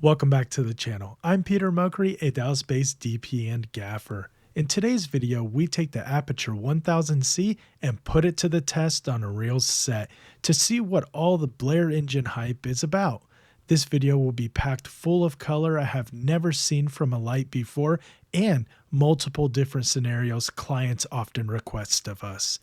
Welcome back to the channel. I'm Peter Mokri, a Dallas-based DP and Gaffer. In today's video, we take the Aputure 1000c and put it to the test on a real set to see what all the Blair engine hype is about. This video will be packed full of color I have never seen from a light before and multiple different scenarios clients often request of us.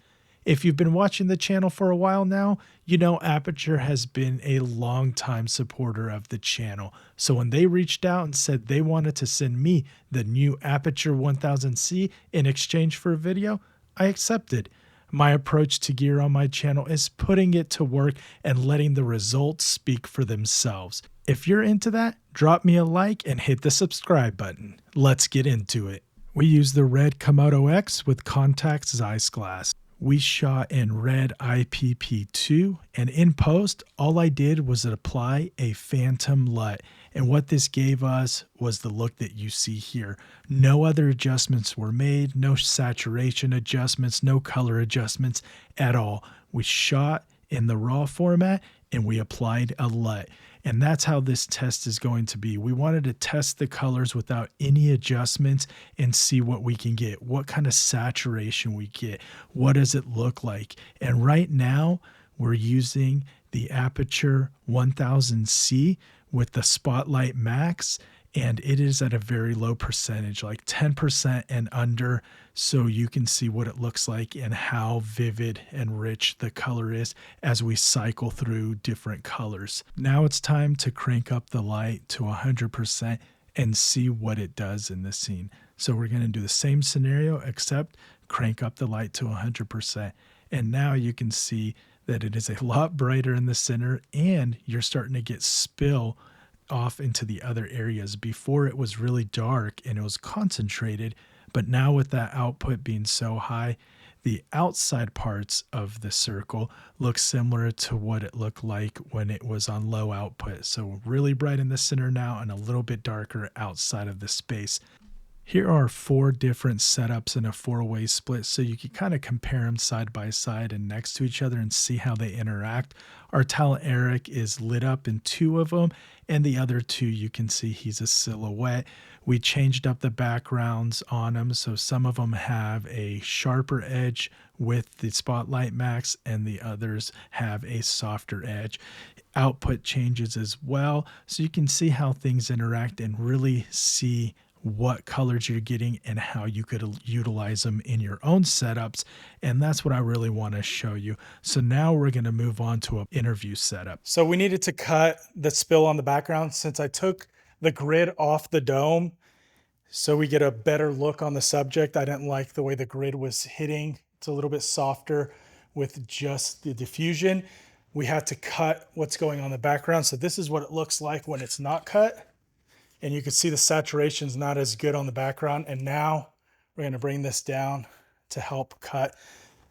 If you've been watching the channel for a while now, you know Aputure has been a long-time supporter of the channel. So when they reached out and said they wanted to send me the new Aputure 1000c in exchange for a video, I accepted. My approach to gear on my channel is putting it to work and letting the results speak for themselves. If you're into that, drop me a like and hit the subscribe button. Let's get into it. We use the red KomodoX with contact Zeiss glass. We shot in red IPP2, and in post, all I did was apply a phantom LUT, and what this gave us was the look that you see here. No other adjustments were made, no saturation adjustments, no color adjustments at all. We shot in the raw format, and we applied a LUT. And that's how this test is going to be. We wanted to test the colors without any adjustments and see what we can get, what kind of saturation we get, what does it look like. And right now we're using the Aputure 1000c with the Spotlight Max, and it is at a very low percentage, like 10% and under, so you can see what it looks like and how vivid and rich the color is as we cycle through different colors. Now it's time to crank up the light to 100% and see what it does in the scene. So we're going to do the same scenario except crank up the light to 100%. And now you can see that it is a lot brighter in the center and you're starting to get spill off into the other areas. Before it was really dark and it was concentrated, but now with that output being so high, the outside parts of the circle look similar to what it looked like when it was on low output. So really bright in the center now and a little bit darker outside of the space. Here are 4 different setups in a 4-way split, so you can kind of compare them side by side and next to each other and see how they interact. Our talent Eric is lit up in 2 of them, and the other 2 you can see he's a silhouette. We changed up the backgrounds on them, so some of them have a sharper edge with the Spotlight Max and the others have a softer edge. Output changes as well, so you can see how things interact and really see what colors you're getting and how you could utilize them in your own setups. And that's what I really want to show you. So now we're going to move on to an interview setup. So we needed to cut the spill on the background since I took the grid off the dome so we get a better look on the subject. I didn't like the way the grid was hitting. It's a little bit softer with just the diffusion. We had to cut what's going on in the background. So this is what it looks like when it's not cut. And you can see the saturation's not as good on the background. And now we're going to bring this down to help cut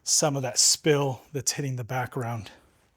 some of that spill that's hitting the background.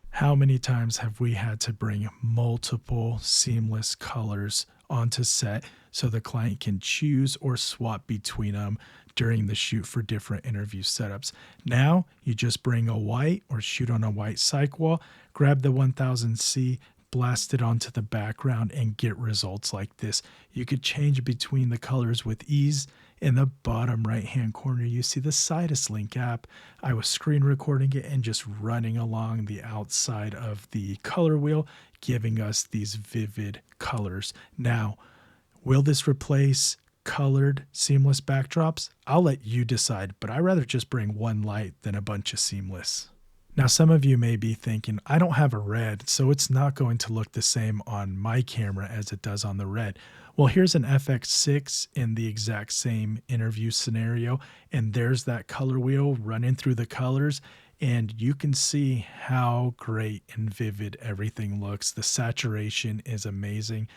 How many times have we had to bring multiple seamless colors onto set so the client can choose or swap between them during the shoot for different interview setups? Now you just bring a white or shoot on a white cyc wall, grab the 1000c, blast it onto the background and get results like this. You could change between the colors with ease. In the bottom right hand corner you see the Sidus Link app. I was screen recording it and just running along the outside of the color wheel, giving us these vivid colors. Now, will this replace colored seamless backdrops? I'll let you decide, but I'd rather just bring one light than a bunch of seamless. Now, some of you may be thinking, I don't have a red, so it's not going to look the same on my camera as it does on the red. Well, here's an FX6 in the exact same interview scenario, and there's that color wheel running through the colors, and you can see how great and vivid everything looks. The saturation is amazing.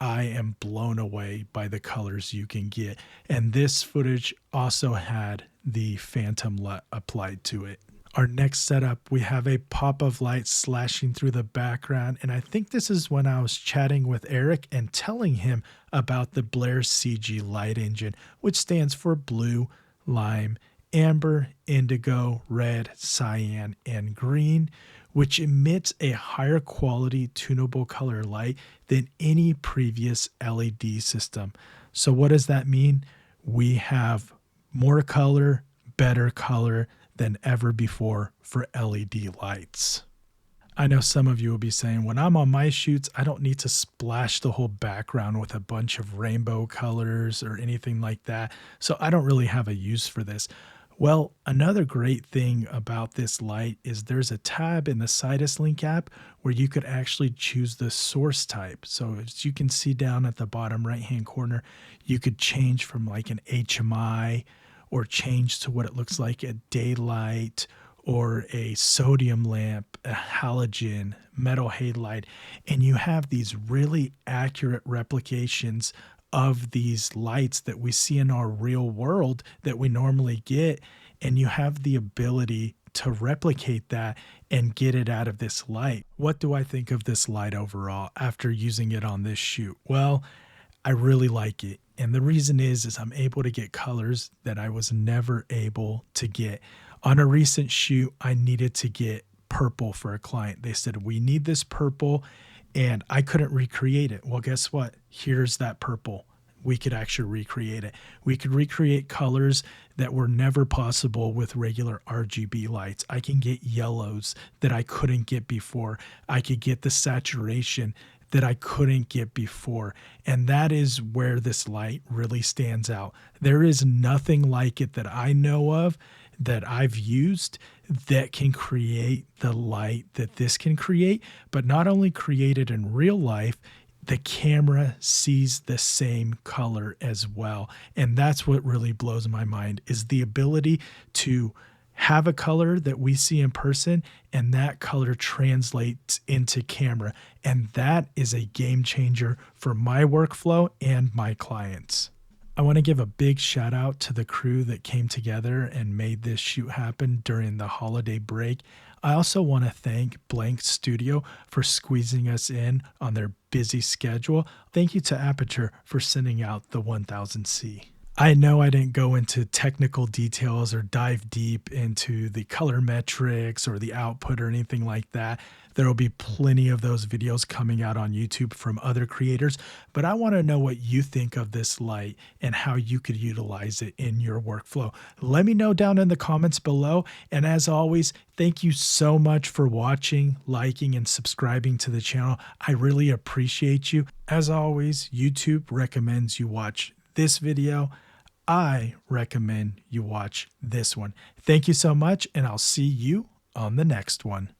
I am blown away by the colors you can get, and this footage also had the phantom LUT applied to it. Our next setup, we have a pop of light slashing through the background, and I think this is when I was chatting with Eric and telling him about the BLAIR-CG light engine, which stands for blue, lime, amber, indigo, red, cyan, and green. which emits a higher quality tunable color light than any previous LED system. So what does that mean? We have more color, better color than ever before for LED lights. I know some of you will be saying, when I'm on my shoots, I don't need to splash the whole background with a bunch of rainbow colors or anything like that, so I don't really have a use for this. Well, another great thing about this light is there's a tab in the Sidus Link app where you could actually choose the source type. So as you can see down at the bottom right-hand corner, you could change from like an HMI or change to what it looks like a daylight or a sodium lamp, a halogen, metal halide, and you have these really accurate replications of these lights that we see in our real world that we normally get, and you have the ability to replicate that and get it out of this light. What do I think of this light overall after using it on this shoot? Well, I really like it. And the reason is I'm able to get colors that I was never able to get. On a recent shoot, I needed to get purple for a client. They said, we need this purple, and I couldn't recreate it. Well, guess what? Here's that purple. We could actually recreate it. We could recreate colors that were never possible with regular RGB lights. I can get yellows that I couldn't get before. I could get the saturation that I couldn't get before. And that is where this light really stands out. There is nothing like it that I know of that I've used that can create the light that this can create, but not only create it in real life, the camera sees the same color as well. And that's what really blows my mind, is the ability to have a color that we see in person and that color translates into camera. And that is a game changer for my workflow and my clients. I want to give a big shout out to the crew that came together and made this shoot happen during the holiday break. I also want to thank Blank Studio for squeezing us in on their busy schedule. Thank you to Aputure for sending out the 1000c. I know I didn't go into technical details or dive deep into the color metrics or the output or anything like that. There will be plenty of those videos coming out on YouTube from other creators, but I want to know what you think of this light and how you could utilize it in your workflow. Let me know down in the comments below. And as always, thank you so much for watching, liking, and subscribing to the channel. I really appreciate you. As always, YouTube recommends you watch this video. I recommend you watch this one. Thank you so much, and I'll see you on the next one.